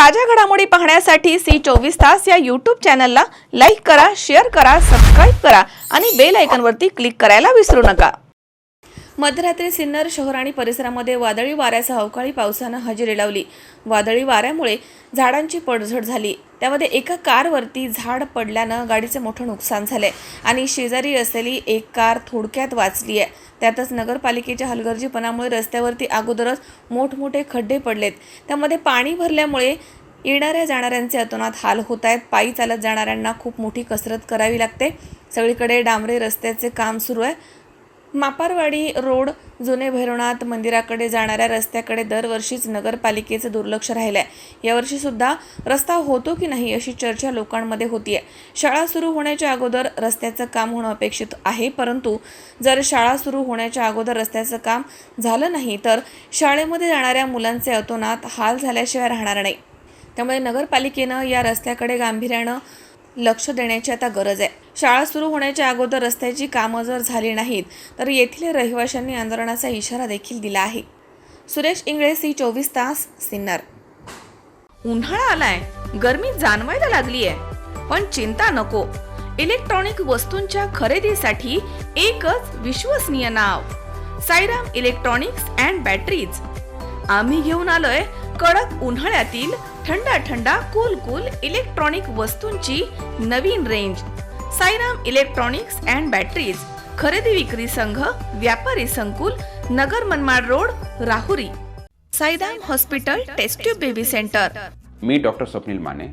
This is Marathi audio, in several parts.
ताज्या घडामोडी पाहण्यासाठी सी 24 तास या यूट्यूब चॅनलला लाईक करा, शेअर करा, सबस्क्राईब करा आणि बेल आयकॉनवरती क्लिक करायला विसरू नका। मध्यरात्री सिन्नर शहर आणि परिसरामध्ये वादळी वाऱ्यासह अवकाळी पावसानं हजेरी लावली। वादळी वाऱ्यामुळे झाडांची पडझड झाली। त्यामध्ये एका कारवरती झाड पडल्यानं गाडीचे मोठं नुकसान झाले आणि शेजारी असलेली एक कार थोडक्यात वाचली आहे। त्यातच नगरपालिकेच्या हलगर्जीपणामुळे रस्त्यावरती अगोदरच मोठमोठे खड्डे पडलेत। त्यामध्ये पाणी भरल्यामुळे येणाऱ्या जाणाऱ्यांचे अतोनात हाल होत आहेत। पायी चालत जाणाऱ्यांना खूप मोठी कसरत करावी लागते। सगळीकडे डांबरे रस्त्याचे काम सुरू आहे। मापारवाडी रोड जुने भैरवनाथ मंदिराकडे जाणाऱ्या रस्त्याकडे दरवर्षीच नगरपालिकेचं दुर्लक्ष राहिलंय। यावर्षी सुद्धा रस्ता होतो की नाही अशी चर्चा लोकांमध्ये होतीये। शाळा सुरू होण्याच्या अगोदर रस्त्याचं काम होणं अपेक्षित आहे, परंतु जर शाळा सुरू होण्याच्या अगोदर रस्त्याचं काम झालं नाही तर शाळेमध्ये जाणाऱ्या मुलांचे अतोनात हाल झाल्याशिवाय राहणार नाही। त्यामुळे नगरपालिकेनं या रस्त्याकडे गांभीर्यानं लक्ष देण्याची आता गरज आहे। शाळा सुरू होण्याच्या अगोदर रस्त्याची कामं जर झाली नाहीत तर येथील रहिवाशांनी आंदोलनाचा इशारा देखील दिला आहे। सुरेश इंगळे, सी 24 तास, सिन्नर। उन्हाळा आलाय, गरमी जाणवायला लागली आहे, पण चिंता नको। इलेक्ट्रॉनिक वस्तूंच्या खरेदीसाठी एकच विश्वसनीय नाव, साईराम इलेक्ट्रॉनिक्स अँड बॅटरीज। आम्ही घेऊन आलोय कडक उन्हाळ्यातील थंडा कूल इलेक्ट्रॉनिक वस्तूंची नवीन range. Sairam electronics and batteries, खरेदी विक्री संघ, व्यापारी संकुल, नगर Manmad road, Rahuri. Sairam hospital, test tube baby centre. मी डॉक्टर स्वप्नील माने,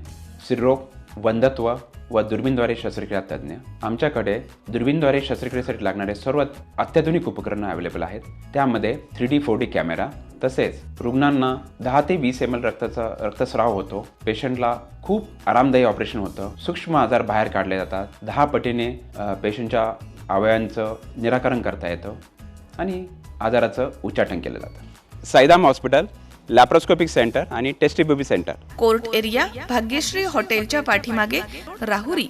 स्त्रीरोग, वंध्यत्व व दुर्बीणद्वारे शस्त्रक्रिया तज्ञ। आमच्याकडे दुर्बीणद्वारे शस्त्रक्रियेसाठी लागणारे सर्व अत्याधुनिक उपकरणं अवेलेबल आहेत। त्यामध्ये 3D 4D कॅमेरा, तसेच रुग्णांना 10 ते 20 ml रक्तस्राव होतो। पेशंटला खूप आरामदायी ऑपरेशन होतं। सूक्ष्म आजार बाहेर काढले जातात। 10 पटीने पेशंटच्या अवयवांचं निराकरण करता येतं आणि आजाराचं उच्चाटन केलं जातं। साईराम हॉस्पिटल, लॅप्रोस्कोपिक सेंटर आणि test tube baby centre, court area, Bhagyashree हॉटेलच्या पाठीमागे, राहुरी।